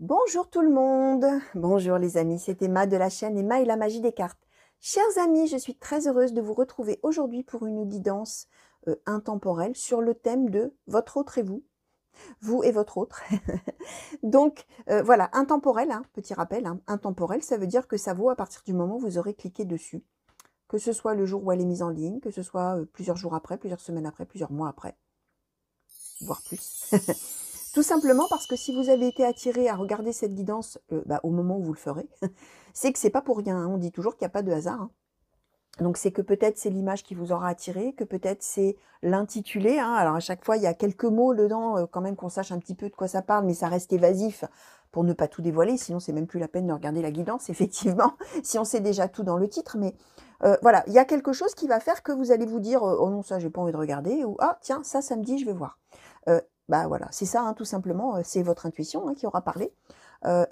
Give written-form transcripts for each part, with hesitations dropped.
Bonjour tout le monde, bonjour les amis, c'est Emma de la chaîne Emma et la magie des cartes. Chers amis, je suis très heureuse de vous retrouver aujourd'hui pour une guidance intemporelle sur le thème de votre autre et vous, vous et votre autre. Donc voilà, intemporel, hein, petit rappel, hein, intemporel, ça veut dire que ça vaut à partir du moment où vous aurez cliqué dessus, que ce soit le jour où elle est mise en ligne, que ce soit plusieurs jours après, plusieurs semaines après, plusieurs mois après, voire plus. Tout simplement parce que si vous avez été attiré à regarder cette guidance au moment où vous le ferez, c'est que c'est pas pour rien. Hein. On dit toujours qu'il n'y a pas de hasard. Hein. Donc c'est que peut-être c'est l'image qui vous aura attiré, que peut-être c'est l'intitulé. Hein. Alors à chaque fois, il y a quelques mots dedans, quand même qu'on sache un petit peu de quoi ça parle, mais ça reste évasif pour ne pas tout dévoiler. Sinon, c'est même plus la peine de regarder la guidance, effectivement, si on sait déjà tout dans le titre. Mais voilà, il y a quelque chose qui va faire que vous allez vous dire oh non, ça, j'ai pas envie de regarder, ou ah tiens, ça me dit, je vais voir. Bah voilà, c'est ça, hein, tout simplement, c'est votre intuition hein, qui aura parlé.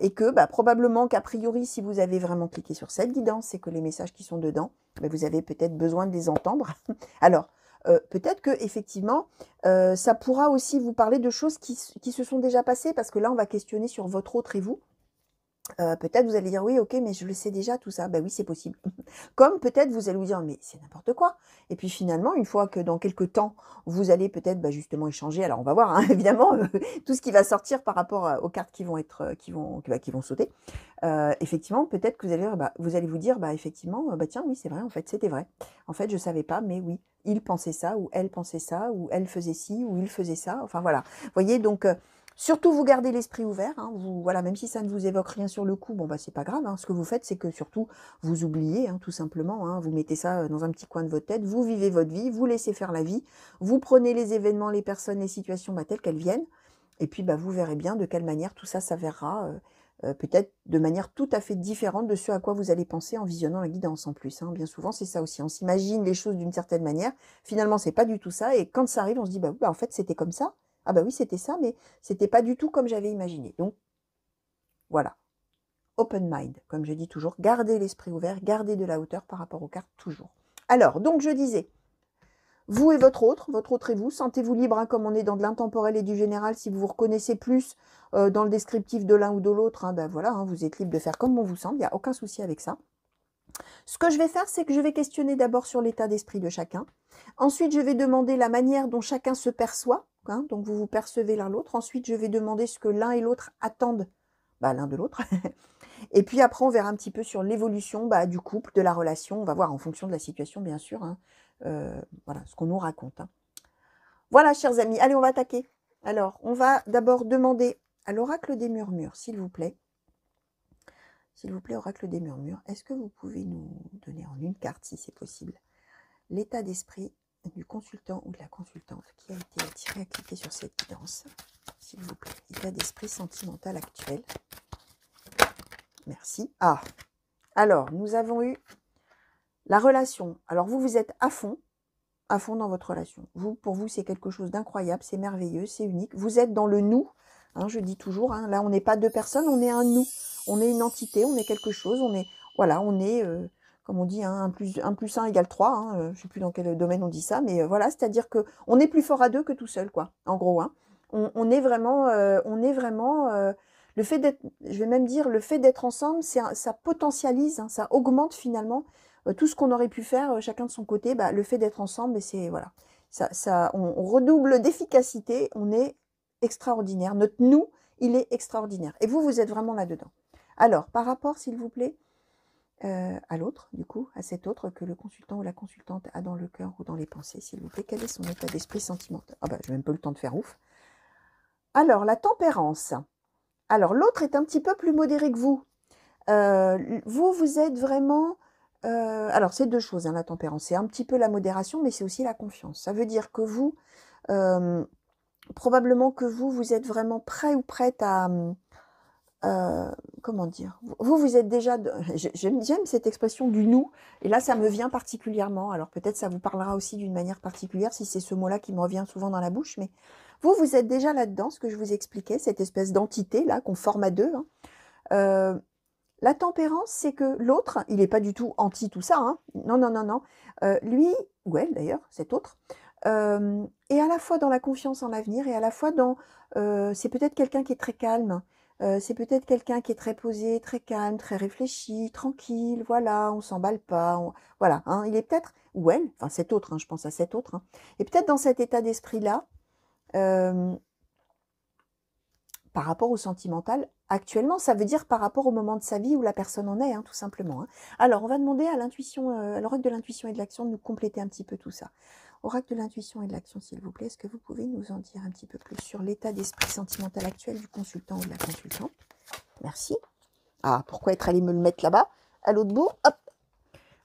Et que probablement qu'a priori, si vous avez vraiment cliqué sur cette guidance, c'est que les messages qui sont dedans, vous avez peut-être besoin de les entendre. Alors, peut-être que effectivement, ça pourra aussi vous parler de choses qui se sont déjà passées, parce que là, on va questionner sur votre autre et vous. Peut-être vous allez dire oui, ok, mais je le sais déjà tout ça. Ben oui, c'est possible. Comme peut-être vous allez vous dire mais c'est n'importe quoi. Et puis finalement, une fois que dans quelques temps vous allez peut-être justement échanger. Alors on va voir hein, évidemment tout ce qui va sortir par rapport aux cartes qui vont être qui vont sauter. Effectivement, peut-être que vous allez vous dire effectivement tiens oui c'est vrai en fait c'était vrai. En fait je savais pas mais oui il pensait ça ou elle pensait ça ou elle faisait ci ou il faisait ça. Enfin voilà. Vous voyez donc surtout, vous gardez l'esprit ouvert. Hein, voilà, même si ça ne vous évoque rien sur le coup, bon, c'est pas grave. Hein, ce que vous faites, c'est que surtout, vous oubliez, hein, tout simplement. Hein, vous mettez ça dans un petit coin de votre tête. Vous vivez votre vie. Vous laissez faire la vie. Vous prenez les événements, les personnes, les situations telles qu'elles viennent. Et puis, vous verrez bien de quelle manière tout ça s'avérera. Peut-être de manière tout à fait différente de ce à quoi vous allez penser en visionnant la guidance en plus. Hein. Bien souvent, c'est ça aussi. On s'imagine les choses d'une certaine manière. Finalement, c'est pas du tout ça. Et quand ça arrive, on se dit, en fait, c'était comme ça. Ah oui, c'était ça, mais c'était pas du tout comme j'avais imaginé. Donc, voilà. Open mind, comme je dis toujours. Gardez l'esprit ouvert, gardez de la hauteur par rapport aux cartes, toujours. Alors, donc, je disais, vous et votre autre et vous, sentez-vous libre, hein, comme on est dans de l'intemporel et du général, si vous vous reconnaissez plus dans le descriptif de l'un ou de l'autre, hein, voilà, hein, vous êtes libre de faire comme bon vous semble, il n'y a aucun souci avec ça. Ce que je vais faire, c'est que je vais questionner d'abord sur l'état d'esprit de chacun. Ensuite, je vais demander la manière dont chacun se perçoit. Hein, donc, vous vous percevez l'un l'autre. Ensuite, je vais demander ce que l'un et l'autre attendent l'un de l'autre. Et puis après, on verra un petit peu sur l'évolution du couple, de la relation. On va voir en fonction de la situation, bien sûr. Hein, voilà, ce qu'on nous raconte. Hein. Voilà, chers amis. Allez, on va attaquer. Alors, on va d'abord demander à l'oracle des murmures, s'il vous plaît. S'il vous plaît, oracle des murmures, est-ce que vous pouvez nous donner en une carte, si c'est possible, l'état d'esprit du consultant ou de la consultante qui a été attiré à cliquer sur cette guidance, s'il vous plaît. État d'esprit sentimental actuel. Merci. Ah, alors, nous avons eu la relation. Alors, vous êtes à fond dans votre relation. Pour vous, c'est quelque chose d'incroyable, c'est merveilleux, c'est unique. Vous êtes dans le nous, hein, je dis toujours. Hein, là, on n'est pas deux personnes, on est un nous. On est une entité, on est quelque chose, on est, voilà, on est, comme on dit, hein, 1 plus 1 égale 3. Hein, je ne sais plus dans quel domaine on dit ça, mais voilà, c'est-à-dire qu'on est plus fort à deux que tout seul, quoi, en gros. Hein. On est vraiment, le fait d'être, je vais même dire, le fait d'être ensemble, ça potentialise, hein, ça augmente finalement tout ce qu'on aurait pu faire chacun de son côté. Le fait d'être ensemble, c'est voilà, on redouble d'efficacité, on est extraordinaire. Notre nous, il est extraordinaire. Et vous êtes vraiment là-dedans. Alors, par rapport, s'il vous plaît, à l'autre, du coup, à cet autre que le consultant ou la consultante a dans le cœur ou dans les pensées, s'il vous plaît, quel est son état d'esprit sentimental? Ah je n'ai même pas le temps de faire ouf. Alors, la tempérance. Alors, l'autre est un petit peu plus modéré que vous. Vous êtes vraiment... alors, c'est deux choses, hein, la tempérance. C'est un petit peu la modération, mais c'est aussi la confiance. Ça veut dire que vous, probablement que vous êtes vraiment prêt ou prête à... comment dire, vous êtes déjà, j'aime cette expression du nous, et là ça me vient particulièrement, alors peut-être ça vous parlera aussi d'une manière particulière, si c'est ce mot-là qui me revient souvent dans la bouche, mais vous êtes déjà là-dedans, ce que je vous expliquais, cette espèce d'entité là qu'on forme à deux. Hein. La tempérance, c'est que l'autre, il n'est pas du tout anti tout ça, hein. Non, non, non, non, lui, ou elle d'ailleurs, cet autre, est à la fois dans la confiance en l'avenir, et à la fois dans, c'est peut-être quelqu'un qui est très calme, C'est peut-être quelqu'un qui est très posé, très calme, très réfléchi, tranquille, voilà, on s'emballe pas, voilà, hein, il est peut-être, ou elle, enfin cet autre, hein, je pense à cet autre, hein, et peut-être dans cet état d'esprit-là, par rapport au sentimental, actuellement, ça veut dire par rapport au moment de sa vie où la personne en est, hein, tout simplement. Hein. Alors, on va demander à l'intuition, à l'oracle de l'intuition et de l'action de nous compléter un petit peu tout ça. Oracle de l'intuition et de l'action, s'il vous plaît, est-ce que vous pouvez nous en dire un petit peu plus sur l'état d'esprit sentimental actuel du consultant ou de la consultante? Merci. Ah, pourquoi être allé me le mettre là-bas, à l'autre bout? Hop.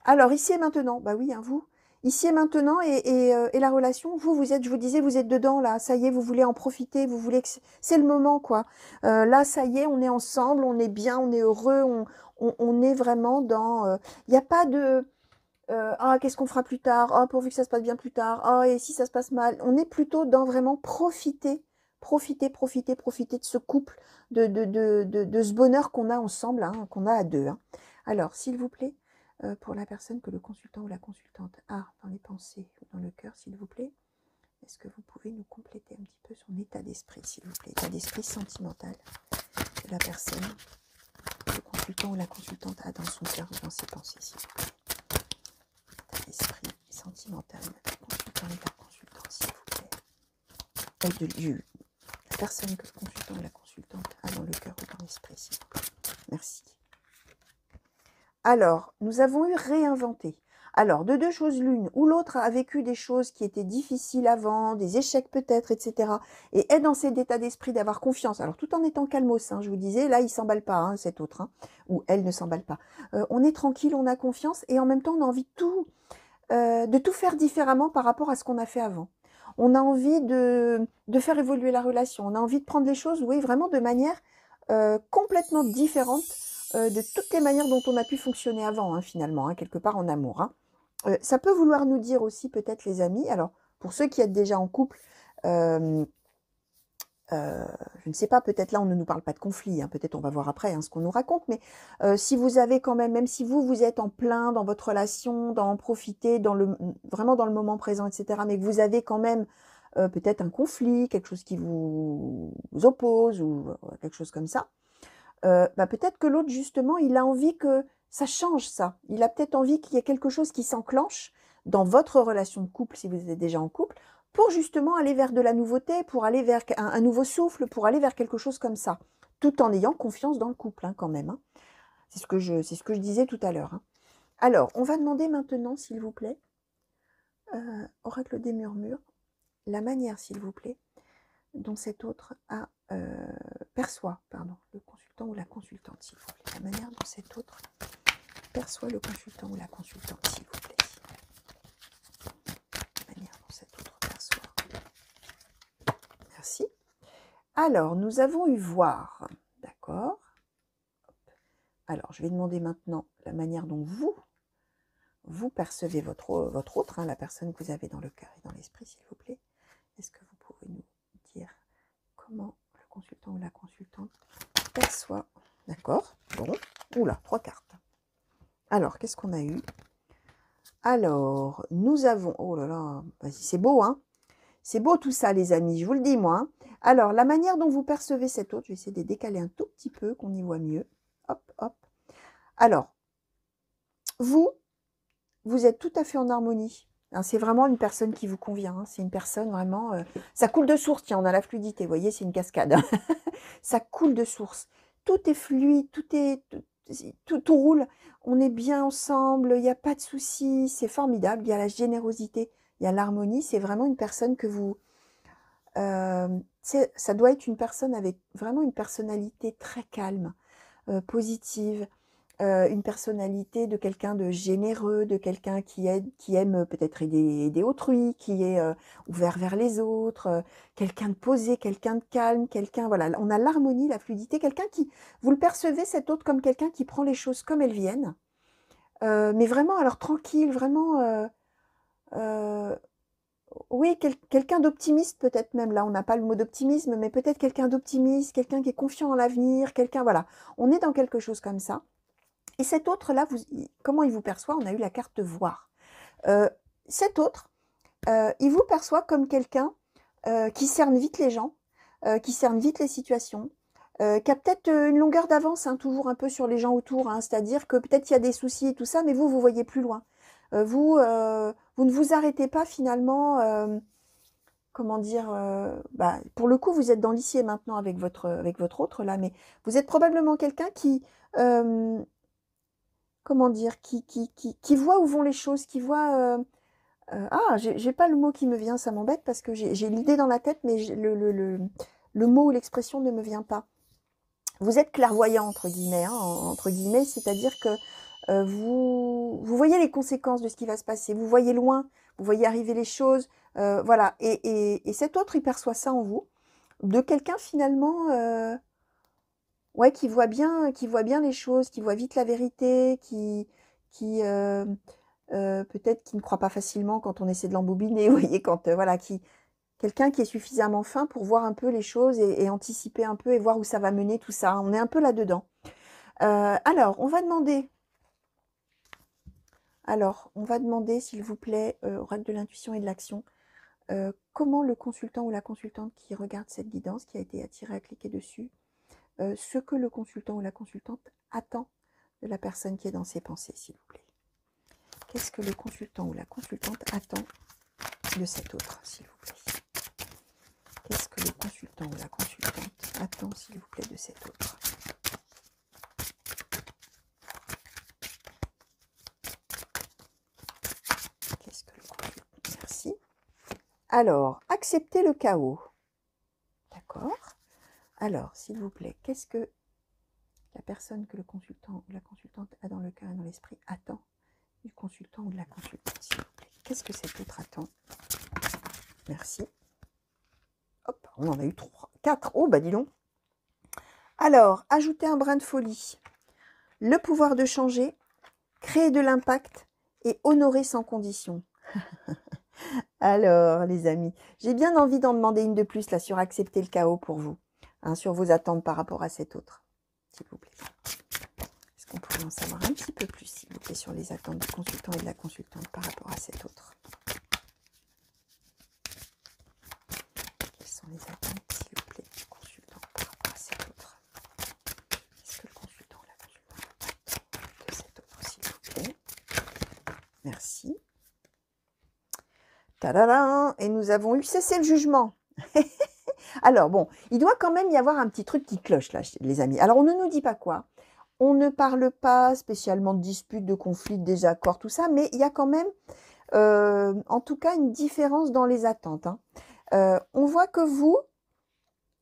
Alors, ici et maintenant, bah oui, hein, vous. Ici et maintenant, et la relation, vous êtes, je vous disais, vous êtes dedans, là, ça y est, vous voulez en profiter, vous voulez que c'est le moment, quoi. Là, ça y est, on est ensemble, on est bien, on est heureux, on est vraiment dans... Il n'y a pas de... ah, qu'est-ce qu'on fera plus tard? Ah, pourvu que ça se passe bien plus tard. Ah, et si ça se passe mal? On est plutôt dans vraiment profiter de ce couple, de ce bonheur qu'on a ensemble, hein, qu'on a à deux. Hein. Alors, s'il vous plaît, pour la personne que le consultant ou la consultante a dans les pensées ou dans le cœur, s'il vous plaît, est-ce que vous pouvez nous compléter un petit peu son état d'esprit, s'il vous plaît, état d'esprit sentimental de la personne que le consultant ou la consultante a dans son cœur ou dans ses pensées, s'il vous plaît. État d'esprit sentimental de la consultant et de la consultante, s'il vous plaît. La personne que le consultant ou la consultante a dans le cœur ou dans l'esprit, s'il vous plaît. Merci. Alors, nous avons eu réinventé. Alors, de deux choses l'une, ou l'autre a vécu des choses qui étaient difficiles avant, des échecs peut-être, etc. Et est dans cet état d'esprit d'avoir confiance. Alors, tout en étant calmos, hein, je vous disais, là, il ne s'emballe pas, hein, cet autre, hein, ou elle ne s'emballe pas. On est tranquille, on a confiance, et en même temps, on a envie de tout faire différemment par rapport à ce qu'on a fait avant. On a envie de faire évoluer la relation. On a envie de prendre les choses, oui, vraiment de manière complètement différente de toutes les manières dont on a pu fonctionner avant, hein, finalement, hein, quelque part en amour. Hein. Ça peut vouloir nous dire aussi, peut-être, les amis, alors, pour ceux qui êtes déjà en couple, je ne sais pas, peut-être là, on ne nous parle pas de conflit, hein, peut-être on va voir après hein, ce qu'on nous raconte, mais si vous avez quand même si vous êtes en plein dans votre relation, dans en profiter, vraiment dans le moment présent, etc., mais que vous avez quand même peut-être un conflit, quelque chose qui vous oppose, ou quelque chose comme ça, bah peut-être que l'autre, justement, il a envie que ça change ça. Il a peut-être envie qu'il y ait quelque chose qui s'enclenche dans votre relation de couple, si vous êtes déjà en couple, pour justement aller vers de la nouveauté, pour aller vers un nouveau souffle, pour aller vers quelque chose comme ça, tout en ayant confiance dans le couple, hein, quand même. Hein. C'est ce que je disais tout à l'heure. Hein. Alors, on va demander maintenant, s'il vous plaît, oracle des murmures, la manière, s'il vous plaît, dont cet autre perçoit le consultant ou la consultante, s'il vous plaît. La manière dont cet autre perçoit le consultant ou la consultante, s'il vous plaît. La manière dont cet autre perçoit. Merci. Alors, nous avons eu voir. D'accord. Alors, je vais demander maintenant la manière dont vous percevez votre autre, hein, la personne que vous avez dans le cœur et dans l'esprit, s'il vous plaît. Est-ce que vous pouvez nous dire comment le consultant ou la consultante perçoit? D'accord. Bon. Oula, 3 cartes. Alors, qu'est-ce qu'on a eu? Alors, nous avons... Oh là là, c'est beau, hein? C'est beau tout ça, les amis, je vous le dis, moi. Hein. Alors, la manière dont vous percevez cet autre, je vais essayer de décaler un tout petit peu, qu'on y voit mieux. Hop, hop. Alors, vous êtes tout à fait en harmonie. Hein, c'est vraiment une personne qui vous convient. Hein. C'est une personne vraiment... ça coule de source, tiens, on a la fluidité, vous voyez, c'est une cascade. Ça coule de source. Tout est fluide, tout roule. On est bien ensemble, il n'y a pas de soucis, c'est formidable. Il y a la générosité, il y a l'harmonie. C'est vraiment une personne que vous... ça doit être une personne avec vraiment une personnalité très calme, positive, une personnalité de quelqu'un de généreux, de quelqu'un qui aime peut-être aider autrui, qui est ouvert vers les autres, quelqu'un de posé, quelqu'un de calme, quelqu'un, voilà, on a l'harmonie, la fluidité, quelqu'un qui, vous le percevez cet autre comme quelqu'un qui prend les choses comme elles viennent, mais vraiment, alors tranquille, vraiment, oui, quelqu'un d'optimiste peut-être même, là on n'a pas le mot d'optimisme, mais peut-être quelqu'un d'optimiste, quelqu'un qui est confiant en l'avenir, quelqu'un, voilà, on est dans quelque chose comme ça. Et cet autre-là, comment il vous perçoit? On a eu la carte voir. Cet autre, il vous perçoit comme quelqu'un qui cerne vite les gens, qui cerne vite les situations, qui a peut-être une longueur d'avance, hein, toujours un peu sur les gens autour, hein, c'est-à-dire que peut-être il y a des soucis et tout ça, mais vous voyez plus loin. Vous ne vous arrêtez pas finalement, comment dire, bah, pour le coup, vous êtes dans l'ici et maintenant avec votre autre là, mais vous êtes probablement quelqu'un qui, comment dire, qui voit où vont les choses, qui voit... ah, j'ai pas le mot qui me vient, ça m'embête parce que j'ai l'idée dans la tête, mais le mot ou l'expression ne me vient pas. Vous êtes clairvoyant, entre guillemets, hein, entre guillemets, c'est-à-dire que vous voyez les conséquences de ce qui va se passer, vous voyez loin, vous voyez arriver les choses, voilà. Et cet autre, il perçoit ça en vous, de quelqu'un finalement, ouais, qui voit bien les choses, qui voit vite la vérité, qui peut-être qui ne croit pas facilement quand on essaie de l'embobiner, vous voyez, quand voilà, quelqu'un qui est suffisamment fin pour voir un peu les choses et anticiper un peu et voir où ça va mener tout ça. On est un peu là-dedans. Alors, on va demander, s'il vous plaît, oracle de l'intuition et de l'action, comment le consultant ou la consultante qui regarde cette guidance, qui a été attiré à cliquer dessus, ce que le consultant ou la consultante attend de la personne qui est dans ses pensées, s'il vous plaît. Qu'est-ce que le consultant ou la consultante attend de cet autre, s'il vous plaît? Qu'est-ce que le consultant ou la consultante attend, s'il vous plaît, de cet autre? Qu'est-ce que le consultant? Merci. Alors, accepter le chaos. D'accord. Alors, s'il vous plaît, qu'est-ce que la personne que le consultant ou la consultante a dans le cœur et dans l'esprit attend du consultant ou de la consultante, s'il vous plaît? Qu'est-ce que cet autre attend? Merci. Hop, on en a eu 3, 4. Oh, bah dis donc. Alors, ajouter un brin de folie. Le pouvoir de changer, créer de l'impact et honorer sans condition. Alors, les amis, j'ai bien envie d'en demander une de plus là sur accepter le chaos pour vous, hein, sur vos attentes par rapport à cet autre, s'il vous plaît. Est-ce qu'on pourrait en savoir un petit peu plus, s'il vous plaît, sur les attentes du consultant et de la consultante par rapport à cet autre? Quelles sont les attentes, s'il vous plaît, du consultant par rapport à cet autre? Qu'est-ce que le consultant ou la consultante attend de cet autre, s'il vous plaît? Merci. Tadadam! Et nous avons eu cessé le jugement. Alors bon, il doit quand même y avoir un petit truc qui cloche là, les amis. Alors on ne nous dit pas quoi. On ne parle pas spécialement de disputes, de conflits, de désaccords, tout ça, mais il y a quand même, en tout cas, une différence dans les attentes, hein. On voit que vous,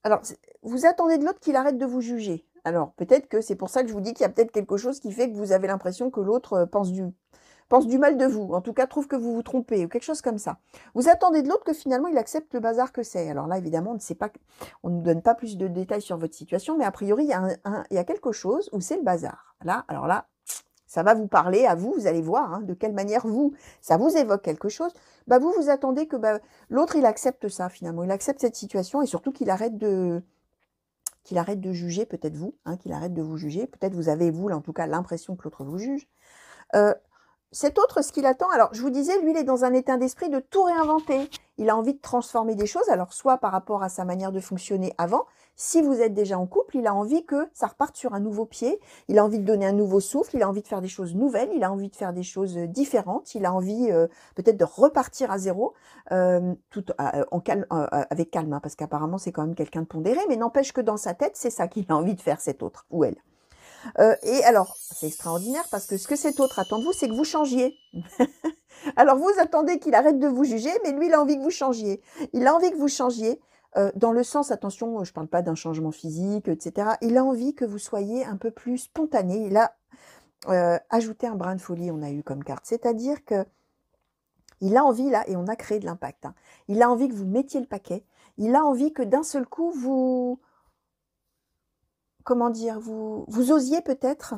alors, vous attendez de l'autre qu'il arrête de vous juger. Alors, peut-être que c'est pour ça que je vous dis qu'il y a peut-être quelque chose qui fait que vous avez l'impression que l'autre pense du mal de vous. En tout cas, trouve que vous vous trompez ou quelque chose comme ça. Vous attendez de l'autre que finalement, il accepte le bazar que c'est. Alors là, évidemment, on ne sait pas, on ne donne pas plus de détails sur votre situation, mais a priori, il y a quelque chose où c'est le bazar. Là, alors là, ça va vous parler à vous, vous allez voir, hein, de quelle manière ça vous évoque quelque chose. Bah vous attendez que l'autre, il accepte ça finalement, il accepte cette situation et surtout qu'il arrête de juger peut-être vous, hein, qu'il arrête de vous juger. Peut-être vous avez, vous, en tout cas, l'impression que l'autre vous juge. Cet autre, ce qu'il attend, alors je vous disais, lui, il est dans un état d'esprit de tout réinventer. Il a envie de transformer des choses, alors soit par rapport à sa manière de fonctionner avant. Si vous êtes déjà en couple, il a envie que ça reparte sur un nouveau pied. Il a envie de donner un nouveau souffle, il a envie de faire des choses nouvelles, il a envie de faire des choses différentes. Il a envie peut-être de repartir à zéro, tout en calme, avec calme, hein, parce qu'apparemment c'est quand même quelqu'un de pondéré, mais n'empêche que dans sa tête, c'est ça qu'il a envie de faire, cet autre, ou elle. Et alors, c'est extraordinaire parce que ce que cet autre attend de vous, c'est que vous changiez. Alors, vous attendez qu'il arrête de vous juger, mais lui, il a envie que vous changiez. Il a envie que vous changiez dans le sens, attention, je ne parle pas d'un changement physique, etc. Il a envie que vous soyez un peu plus spontané. Il a ajouté un brin de folie, on a eu comme carte. C'est-à-dire que il a envie, là, et on a créé de l'impact, hein, il a envie que vous mettiez le paquet. Il a envie que d'un seul coup, comment dire, vous osiez peut-être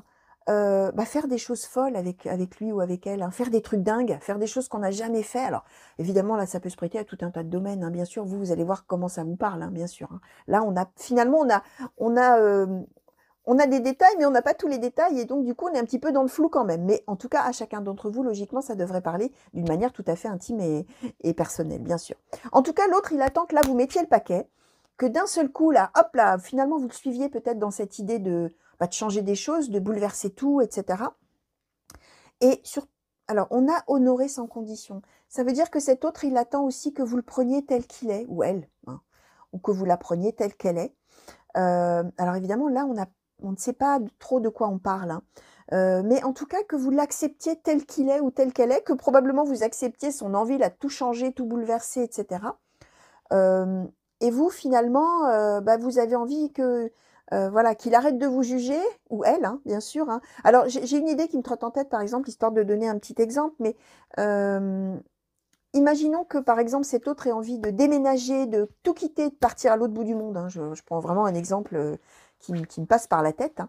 faire des choses folles avec lui ou avec elle, hein, faire des trucs dingues, faire des choses qu'on n'a jamais fait. Alors, évidemment, là, ça peut se prêter à tout un tas de domaines, hein, bien sûr. Vous allez voir comment ça vous parle, hein, bien sûr. Hein. Là, on a des détails, mais on n'a pas tous les détails, et donc, du coup, on est un petit peu dans le flou quand même. Mais en tout cas, à chacun d'entre vous, logiquement, ça devrait parler d'une manière tout à fait intime et personnelle, bien sûr. En tout cas, l'autre, il attend que là, vous mettiez le paquet, que d'un seul coup, là, hop là, finalement, vous le suiviez peut-être dans cette idée de changer des choses, de bouleverser tout, etc. Et alors, on a honoré sans condition. Ça veut dire que cet autre, il attend aussi que vous le preniez tel qu'il est, ou elle, hein, ou que vous la preniez telle qu'elle est. Alors évidemment, là, on ne sait pas trop de quoi on parle, hein. Mais en tout cas, que vous l'acceptiez tel qu'il est ou telle qu'elle est, que probablement vous acceptiez son envie là, de tout changer, tout bouleverser, etc. Et vous, finalement, vous avez envie que, voilà, qu'il arrête de vous juger, ou elle, hein, bien sûr, hein. Alors, j'ai une idée qui me trotte en tête, par exemple, histoire de donner un petit exemple, mais imaginons que, par exemple, cet autre ait envie de déménager, de tout quitter, de partir à l'autre bout du monde, hein. Je prends vraiment un exemple qui me passe par la tête, hein.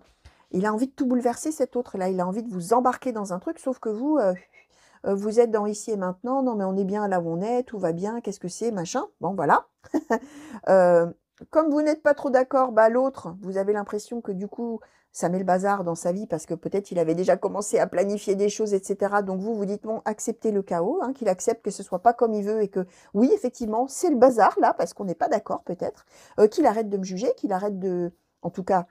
Il a envie de tout bouleverser, cet autre, là. Il a envie de vous embarquer dans un truc, sauf que vous, vous êtes dans ici et maintenant. Non, mais on est bien là où on est, tout va bien, qu'est-ce que c'est, machin. Bon, voilà. Comme vous n'êtes pas trop d'accord, l'autre, vous avez l'impression que du coup, ça met le bazar dans sa vie parce que peut-être il avait déjà commencé à planifier des choses, etc. Donc vous dites, bon, acceptez le chaos, hein, qu'il accepte que ce soit pas comme il veut et que, oui, effectivement, c'est le bazar là parce qu'on n'est pas d'accord peut-être, qu'il arrête de me juger, qu'il arrête en tout cas,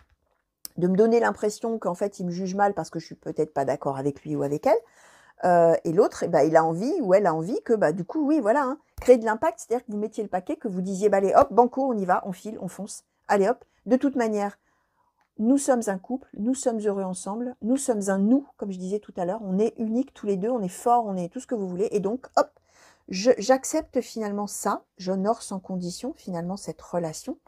de me donner l'impression qu'en fait, il me juge mal parce que je suis peut-être pas d'accord avec lui ou avec elle. Et l'autre, il a envie ou elle a envie que, du coup, oui, voilà, hein, créer de l'impact, c'est-à-dire que vous mettiez le paquet, que vous disiez, allez, hop, banco, on y va, on file, on fonce, allez, hop. De toute manière, nous sommes un couple, nous sommes heureux ensemble, nous sommes un nous, comme je disais tout à l'heure, on est uniques tous les deux, on est forts, on est tout ce que vous voulez, et donc, hop, j'accepte finalement ça, j'honore sans condition finalement cette relation,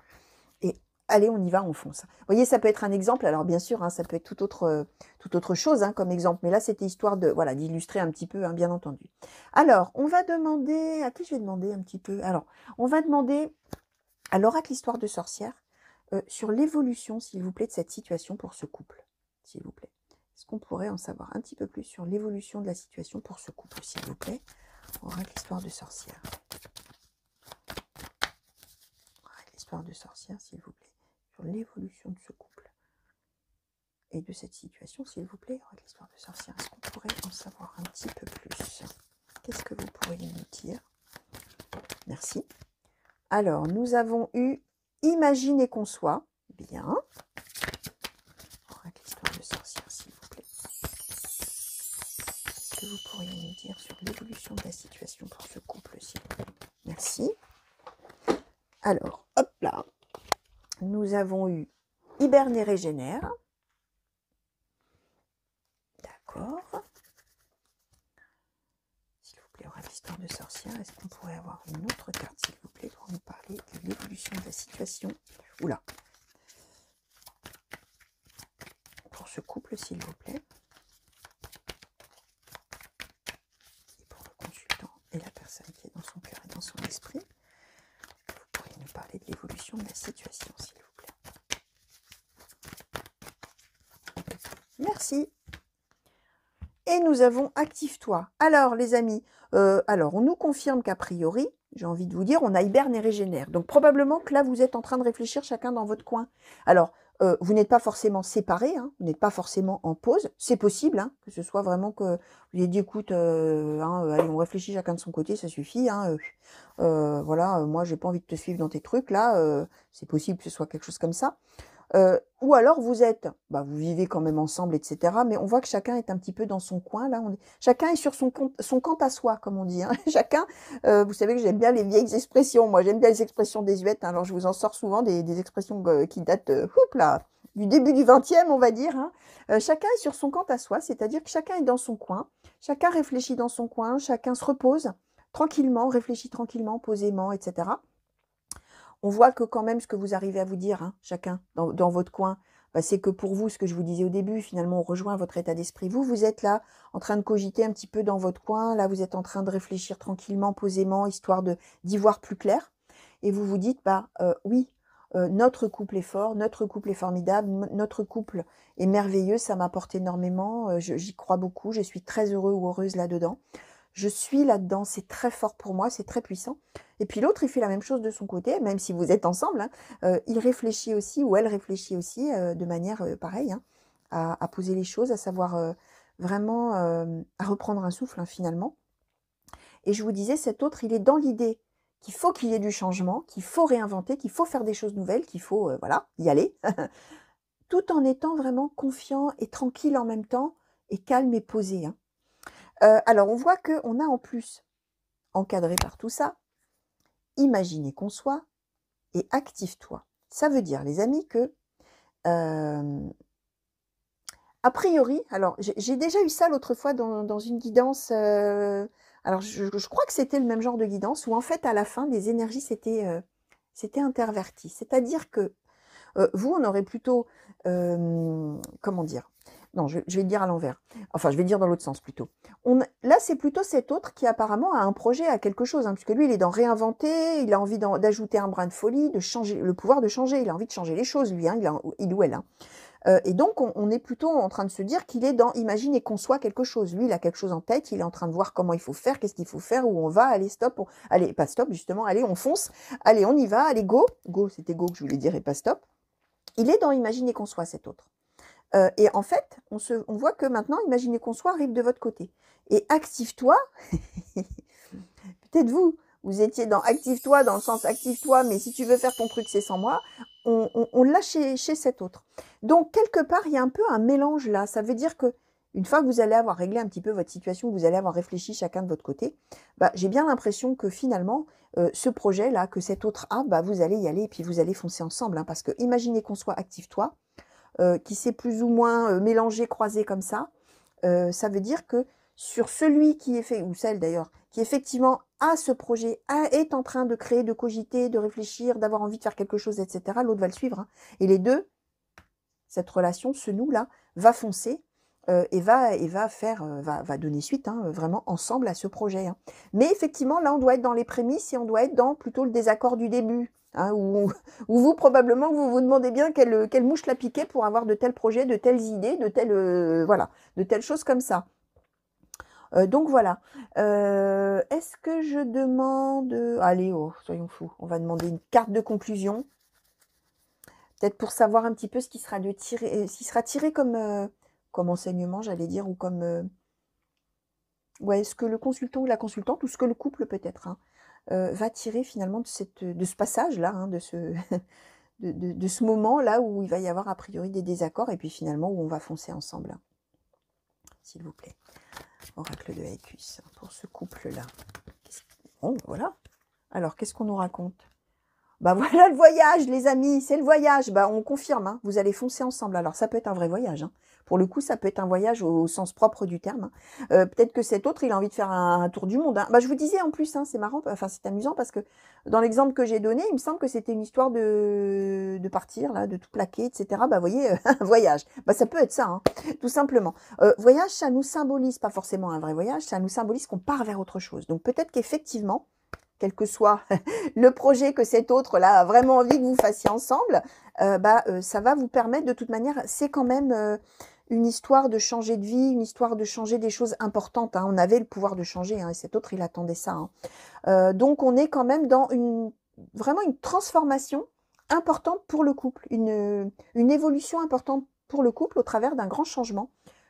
et allez, on y va, on fonce. Vous voyez, ça peut être un exemple. Alors bien sûr, hein, ça peut être toute autre chose hein, comme exemple. Mais là, c'était histoire de voilà d'illustrer un petit peu, hein, bien entendu. Alors, on va demander... À qui je vais demander un petit peu? Alors, on va demander à l'oracle Histoire de sorcière sur l'évolution, s'il vous plaît, de cette situation pour ce couple. S'il vous plaît. Est-ce qu'on pourrait en savoir un petit peu plus sur l'évolution de la situation pour ce couple, s'il vous plaît? Oracle Histoire de sorcière. Oracle Histoire de sorcière, s'il vous plaît. Sur l'évolution de ce couple et de cette situation, s'il vous plaît, oracle Histoire de sorcière, est-ce qu'on pourrait en savoir un petit peu plus? Qu'est-ce que vous pourriez nous dire? Merci. Alors, nous avons eu Imaginer qu'on soit. Bien. Oracle Histoire de sorcière, s'il vous plaît. Qu'est-ce que vous pourriez nous dire sur l'évolution de la situation pour ce couple, s'il vous plaît? Merci. Alors, hop là. Nous avons eu Hiberne et régénère. D'accord. S'il vous plaît, oracle Histoire de sorcière, est-ce qu'on pourrait avoir une autre carte, s'il vous plaît, pour nous parler de l'évolution de la situation? Oula. Pour ce couple, s'il vous plaît. Et pour le consultant et la personne qui est dans son cœur et dans son esprit, vous pourriez nous parler de l'évolution de la situation, s'il vous plaît. Merci. Et nous avons Active-toi. Alors, les amis, on nous confirme qu'a priori, j'ai envie de vous dire, on a Hiberne et régénère. Donc, probablement que là, vous êtes en train de réfléchir chacun dans votre coin. Alors, vous n'êtes pas forcément séparés, hein, vous n'êtes pas forcément en pause. C'est possible, hein, que ce soit vraiment que vous ayez dit, écoute, allez, on réfléchit chacun de son côté, ça suffit. Hein, voilà, moi, j'ai pas envie de te suivre dans tes trucs, là. C'est possible que ce soit quelque chose comme ça. Ou alors vous êtes, vous vivez quand même ensemble, etc. Mais on voit que chacun est un petit peu dans son coin. Là, chacun est sur son compte à soi, comme on dit. Hein. Chacun, vous savez que j'aime bien les vieilles expressions. Moi, j'aime bien les expressions désuètes. Hein. Alors, je vous en sors souvent des expressions qui datent du début du 20e, on va dire. Hein. Chacun est sur son compte à soi, c'est-à-dire que chacun est dans son coin. Chacun réfléchit dans son coin. Chacun se repose tranquillement, réfléchit tranquillement, posément, etc. On voit que quand même ce que vous arrivez à vous dire, hein, chacun, dans votre coin, c'est que pour vous, ce que je vous disais au début, finalement, on rejoint votre état d'esprit. Vous êtes là, en train de cogiter un petit peu dans votre coin. Là, vous êtes en train de réfléchir tranquillement, posément, histoire d'y voir plus clair. Et vous vous dites, oui, notre couple est fort, notre couple est formidable, notre couple est merveilleux, ça m'apporte énormément, j'y crois beaucoup, je suis très heureux ou heureuse là-dedans. Je suis là-dedans, c'est très fort pour moi, c'est très puissant. Et puis l'autre, il fait la même chose de son côté, même si vous êtes ensemble. Hein, il réfléchit aussi, ou elle réfléchit aussi, de manière pareille, hein, à poser les choses, à savoir vraiment à reprendre un souffle, hein, finalement. Et je vous disais, cet autre, il est dans l'idée qu'il faut qu'il y ait du changement, qu'il faut réinventer, qu'il faut faire des choses nouvelles, qu'il faut voilà, y aller, tout en étant vraiment confiant et tranquille en même temps, et calme et posé. Hein. Alors, on voit qu'on a en plus, encadré par tout ça, imaginer qu'on soit et active-toi. Ça veut dire, les amis, que a priori, alors j'ai déjà eu ça l'autre fois dans une guidance, alors je crois que c'était le même genre de guidance, où en fait à la fin les énergies s'étaient interverties. C'est-à-dire que vous, on aurait plutôt, comment dire? Non, je vais le dire à l'envers. Enfin, je vais le dire dans l'autre sens plutôt. Là, c'est plutôt cet autre qui apparemment a un projet, a quelque chose, hein, puisque lui, il est dans réinventer, il a envie d'ajouter un brin de folie, de changer, le pouvoir de changer, il a envie de changer les choses, lui, hein, il ou elle. Hein. Et donc, on est plutôt en train de se dire qu'il est dans imagine et conçoit quelque chose. Lui, il a quelque chose en tête, il est en train de voir comment il faut faire, qu'est-ce qu'il faut faire, où on va, allez, stop, allez, pas stop, justement, allez, on fonce, allez, on y va, allez, go, go, c'était go que je voulais dire et pas stop. Il est dans imaginer qu'on soit cet autre. Et en fait, on voit que maintenant, imaginer qu'on soit arrive de votre côté. Et active-toi, peut-être vous étiez dans active-toi, dans le sens active-toi, mais si tu veux faire ton truc, c'est sans moi, on l'a chez cet autre. Donc, quelque part, il y a un peu un mélange là. Ça veut dire que une fois que vous allez avoir réglé un petit peu votre situation, que vous allez avoir réfléchi chacun de votre côté, bah, j'ai bien l'impression que finalement, ce projet-là, que cet autre a, bah, vous allez y aller et puis vous allez foncer ensemble. Hein, parce que imaginez qu'on soit active-toi, qui s'est plus ou moins mélangé, croisé comme ça, ça veut dire que sur celui qui est fait, ou celle d'ailleurs, qui effectivement a ce projet, est en train de créer, de cogiter, de réfléchir, d'avoir envie de faire quelque chose, etc., l'autre va le suivre. Hein. Et les deux, cette relation, ce nous-là, va foncer et va donner suite hein, vraiment ensemble à ce projet. Hein. Mais effectivement, là, on doit être dans les prémices et on doit être dans plutôt le désaccord du début. Hein, où vous, probablement, vous vous demandez bien quelle mouche l'a piqué pour avoir de tels projets, de telles idées, voilà, de telles choses comme ça. Donc voilà. Est-ce que je demande... Allez, oh, soyons fous. On va demander une carte de conclusion. Peut-être pour savoir un petit peu ce qui sera tiré comme enseignement, j'allais dire, ou comme... ouais, ce que le consultant ou la consultante, ou ce que le couple peut-être, hein, va tirer finalement de ce passage-là, hein, de ce moment-là où il va y avoir a priori des désaccords, et puis finalement où on va foncer ensemble. Hein. S'il vous plaît. Oracle de Haïkus, pour ce couple-là. Bon, voilà. Alors, qu'est-ce qu'on nous raconte? Bah voilà le voyage, les amis, c'est le voyage. Bah on confirme, hein, vous allez foncer ensemble. Alors ça peut être un vrai voyage. Hein. Pour le coup, ça peut être un voyage au sens propre du terme. Hein. Peut-être que cet autre, il a envie de faire un tour du monde. Hein. Bah je vous disais en plus, hein, c'est marrant, enfin c'est amusant parce que dans l'exemple que j'ai donné, il me semble que c'était une histoire de partir, là, de tout plaquer, etc. Bah vous voyez, un voyage. Bah ça peut être ça, hein, tout simplement. Voyage, ça nous symbolise pas forcément un vrai voyage, ça nous symbolise qu'on part vers autre chose. Donc peut-être qu'effectivement, quel que soit le projet que cet autre-là a vraiment envie que vous fassiez ensemble, ça va vous permettre de toute manière, c'est quand même une histoire de changer de vie, une histoire de changer des choses importantes. Hein. On avait le pouvoir de changer, hein, et cet autre, il attendait ça. Hein. Donc, on est quand même dans vraiment une transformation importante pour le couple, une évolution importante pour le couple au travers d'un grand changement,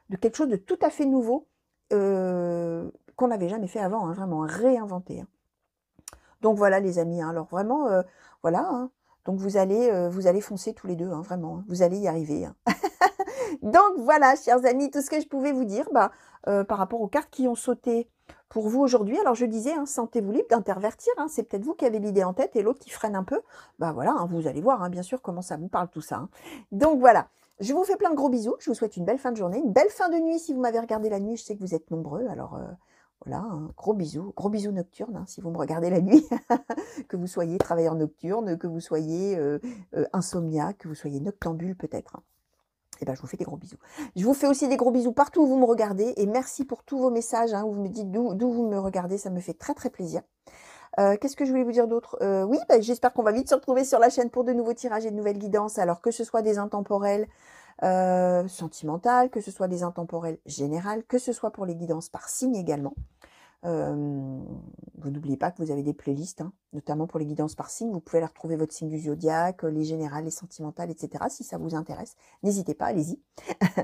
de quelque chose de tout à fait nouveau qu'on n'avait jamais fait avant, hein, vraiment réinventé. Hein. Donc voilà les amis, hein, alors vraiment, voilà, hein, donc vous allez foncer tous les deux, hein, vraiment, hein, vous allez y arriver. Hein. Donc voilà, chers amis, tout ce que je pouvais vous dire par rapport aux cartes qui ont sauté pour vous aujourd'hui. Alors je disais, hein, sentez-vous libre d'intervertir, hein, c'est peut-être vous qui avez l'idée en tête et l'autre qui freine un peu. Bah voilà, hein, vous allez voir, hein, bien sûr, comment ça vous parle tout ça. Hein. Donc voilà, je vous fais plein de gros bisous, je vous souhaite une belle fin de journée, une belle fin de nuit si vous m'avez regardé la nuit, je sais que vous êtes nombreux, alors... Voilà, un gros bisous nocturnes, hein, si vous me regardez la nuit, que vous soyez travailleur nocturne, que vous soyez insomniaque, que vous soyez noctambule peut-être. Hein. Et ben, je vous fais des gros bisous. Je vous fais aussi des gros bisous partout où vous me regardez, et merci pour tous vos messages, hein, où vous me dites d'où vous me regardez, ça me fait très très plaisir. Qu'est-ce que je voulais vous dire d'autre? Oui, j'espère qu'on va vite se retrouver sur la chaîne pour de nouveaux tirages et de nouvelles guidances, alors que ce soit des intemporels, sentimentales, que ce soit des intemporels générales, que ce soit pour les guidances par signe également. Vous n'oubliez pas que vous avez des playlists, hein, notamment pour les guidances par signe. Vous pouvez aller retrouver votre signe du zodiaque, les générales, les sentimentales, etc. Si ça vous intéresse, n'hésitez pas, allez-y.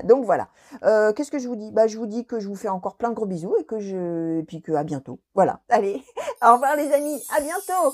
Donc voilà. Qu'est-ce que je vous dis? Bah, je vous dis que je vous fais encore plein de gros bisous et puis que à bientôt. Voilà. Allez, au revoir les amis, à bientôt.